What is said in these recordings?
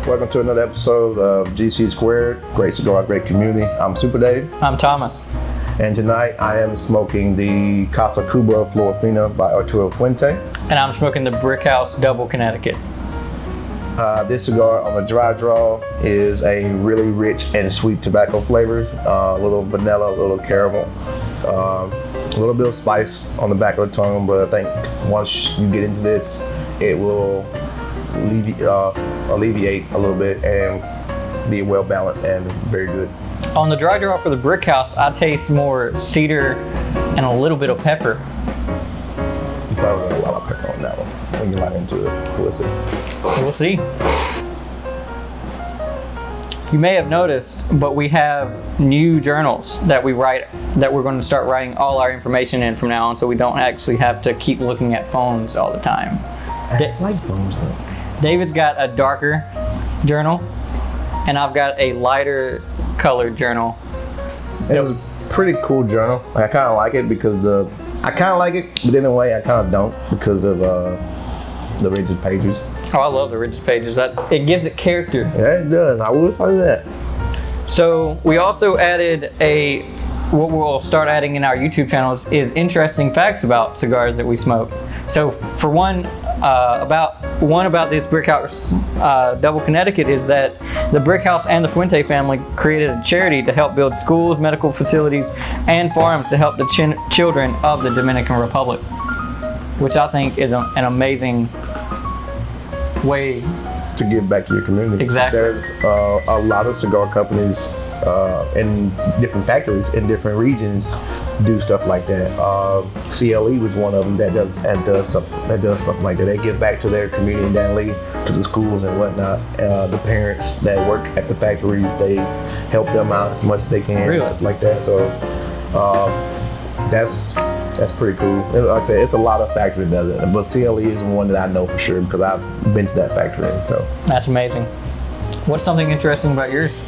Welcome to another episode of GC Squared, Great Cigar, Great Community. I'm Super Dave. I'm Thomas. And tonight I am smoking the Casa Cuba Flor Fina by Arturo Fuente. And I'm smoking the Brick House Double Connecticut. This cigar on the dry draw is a really rich and sweet tobacco flavors. A little vanilla, a little caramel, a little bit of spice on the back of the tongue, but I think once you get into this, it will alleviate a little bit and be well balanced and very good. On the dry draw for the Brick House, I taste more cedar and a little bit of pepper. You probably got a lot of pepper on that one when you light into it. We'll see. We'll see. You may have noticed, but we have new journals that we write, that we're going to start writing all our information in from now on, so we don't actually have to keep looking at phones all the time. I like phones though. David's got a darker journal, and I've got a lighter colored journal. It was a pretty cool journal. I kind of like it because I kind of like it, but in a way I kind of don't because of the rigid pages. Oh, I love the rigid pages. It gives it character. Yeah, it does. I would say that. So we also added what we'll start adding in our YouTube channels is interesting facts about cigars that we smoke. So for one, about this Brick House Double Connecticut is that the Brick House and the Fuente family created a charity to help build schools, medical facilities, and farms to help the children of the Dominican Republic, which I think is an amazing way to give back to your community. Exactly. There's a lot of cigar companies in different factories in different regions do stuff like that. CLE was one of them that does something like that. They give back to their community in Danley, to the schools and whatnot. The parents that work at the factories, they help them out as much as they can. Really? Stuff like that. So that's pretty cool. Like I said, it's a lot of factories that does it, but CLE is one that I know for sure because I've been to that factory. So that's amazing. What's something interesting about yours?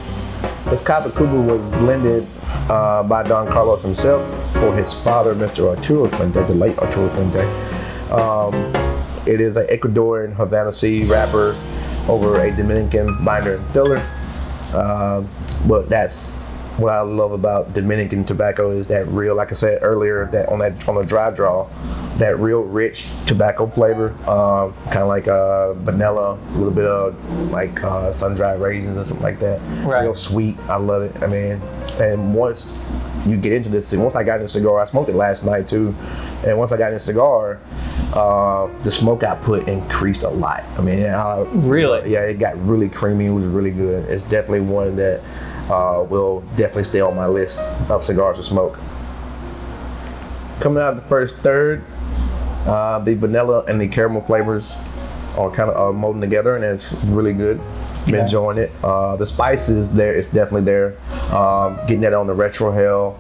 This Casa Cuba was blended by Don Carlos himself for his father, Mr. Arturo Fuente, the late Arturo Fuente. It is an Ecuadorian Havana seed wrapper over a Dominican binder and filler. But that's what I love about Dominican tobacco is that real, like I said earlier, that on the dry draw, that real rich tobacco flavor, kind of like vanilla, a little bit of like sun-dried raisins or something like that. Right. Real sweet. I love it. I mean, and once you get into this, once I got in the cigar, I smoked it last night too, and once I got in the cigar, the smoke output increased a lot. I mean, really? Yeah, it got really creamy. It was really good. It's definitely one that will definitely stay on my list of cigars to smoke. Coming out of the first third, the vanilla and the caramel flavors are kind of molding together, and it's really good. Been enjoying it. The spice is there. It's definitely there. Getting that on the retro hell.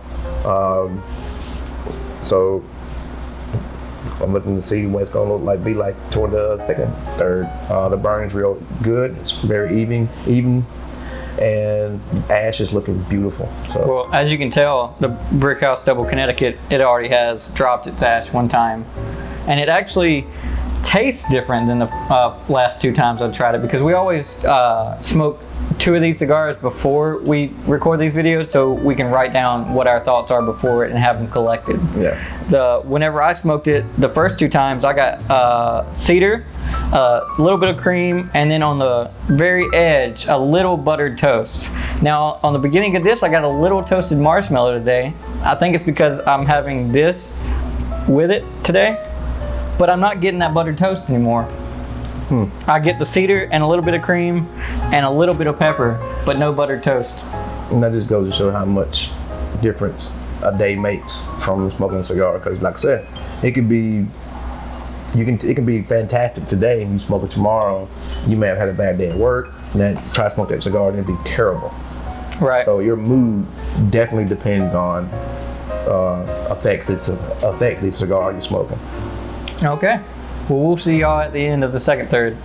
So I'm looking to see what it's going to be like toward the second, third. The burn's real good. It's very even. And the ash is looking beautiful. So. Well, as you can tell, the Brick House Double Connecticut, it already has dropped its ash one time, and it actually tastes different than the last two times I've tried it, because we always smoke two of these cigars before we record these videos, so we can write down what our thoughts are before it and have them collected. Yeah. Whenever I smoked it, the first two times I got cedar, a little bit of cream, and then on the very edge, a little buttered toast. Now, on the beginning of this, I got a little toasted marshmallow today. I think it's because I'm having this with it today, but I'm not getting that buttered toast anymore. I get the cedar and a little bit of cream and a little bit of pepper, but no buttered toast. And that just goes to show how much difference a day makes from smoking a cigar. Because, like I said, it can be fantastic today, and you smoke it tomorrow. You may have had a bad day at work, and then try to smoke that cigar, and it'd be terrible. Right. So your mood definitely depends on affects the cigar you're smoking. Okay. Well, we'll see y'all at the end of the second third.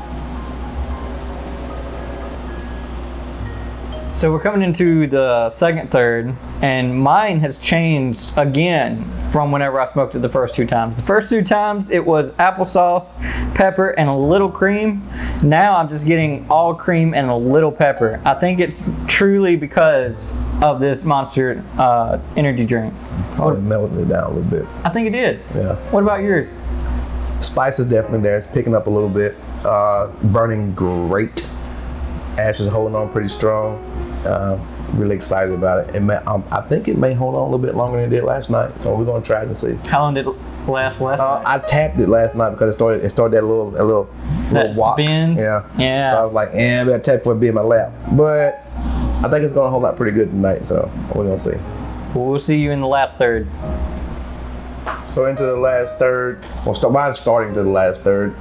So we're coming into the second third, and mine has changed again from whenever I smoked it the first 2 times. The first 2 times it was applesauce, pepper, and a little cream. Now I'm just getting all cream and a little pepper. I think it's truly because of this Monster energy drink. Probably melted it down a little bit. I think it did. Yeah. What about yours? Spice is definitely there. It's picking up a little bit. Burning great. Ash is holding on pretty strong. Really excited about it. I think it may hold on a little bit longer than it did last night. So we're gonna try it and see. How long did it last night? I tapped it last night because it started that little walk. Bend? Yeah. Yeah. So I was like, I better tap for it to be in my lap. But I think it's gonna hold out pretty good tonight. So we're gonna see. Well, we'll see you in the last third. So into the last third. Well, mine's starting to the last third,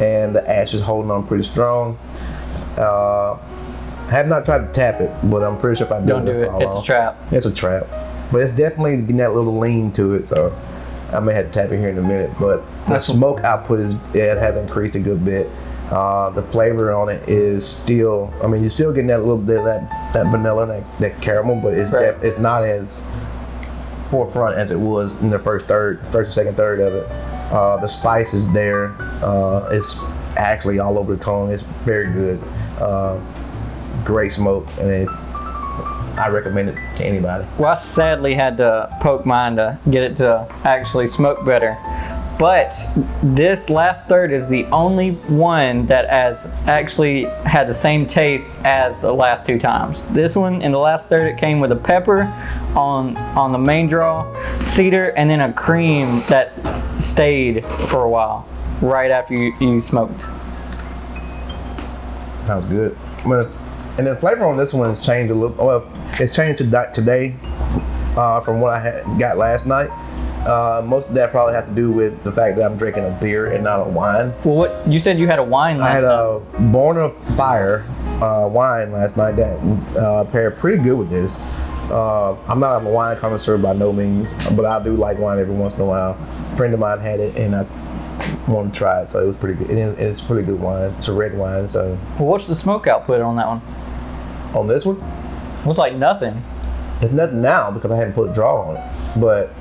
and the ash is holding on pretty strong. I have not tried to tap it, but I'm pretty sure if I do, Don't do it. It's a trap. It's a trap. But it's definitely getting that little lean to it, so I may have to tap it here in a minute. But the smoke output it has increased a good bit. The flavor on it is still, I mean, you're still getting that little bit of that vanilla, that caramel, but it's Right. it's not as forefront as it was in the first and second third of it. The spice is there. It's actually all over the tongue. It's very good. Great smoke, and I recommend it to anybody. Well, I sadly had to poke mine to get it to actually smoke better. But this last third is the only one that has actually had the same taste as the last 2 times. This one in the last third, it came with a pepper on the main draw, cedar, and then a cream that stayed for a while right after you smoked. Sounds good. And the flavor on this one has changed a little. Well, it's changed to today from what I got last night. Most of that probably has to do with the fact that I'm drinking a beer and not a wine. Well, what you said you had a wine last I had time. a Born of Fire wine last night that paired pretty good with this. I'm not a wine connoisseur by no means, but I do like wine every once in a while. A friend of mine had it, and I wanted to try it, so it was pretty good. And it's pretty good wine. It's a red wine, so. Well, what's the smoke output on that one? On this one, Looks like nothing. it's nothing now because I haven't put a draw on it. But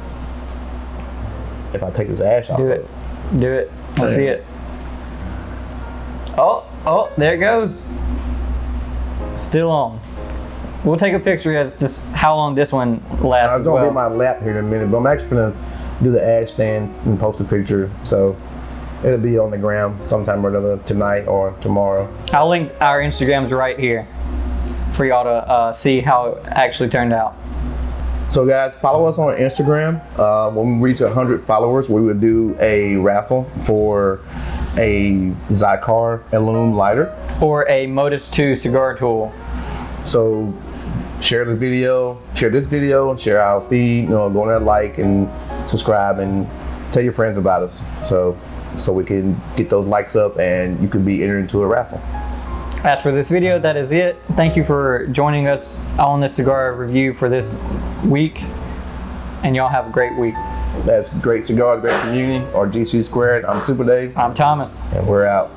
if I take this ash off, Do it. Do it. Let's see it. Oh, there it goes. Still on. We'll take a picture as just how long this one lasts. I was gonna get my lap here in a minute, but I'm actually gonna do the ash stand and post a picture. So it'll be on the gram sometime or another tonight or tomorrow. I'll link our Instagrams right here for y'all to see how it actually turned out. So guys, follow us on Instagram. When we reach 100 followers, we would do a raffle for a Cigar Illume lighter. Or a Modus 2 cigar tool. So share this video, and share our feed. Go on there, like and subscribe, and tell your friends about us. So we can get those likes up, and you can be entered into a raffle. As for this video, that is it. Thank you for joining us on this cigar review for this week, and y'all have a great week. That's Great Cigars, Great Community, or GC Squared. I'm Super Dave. I'm Thomas. And we're out.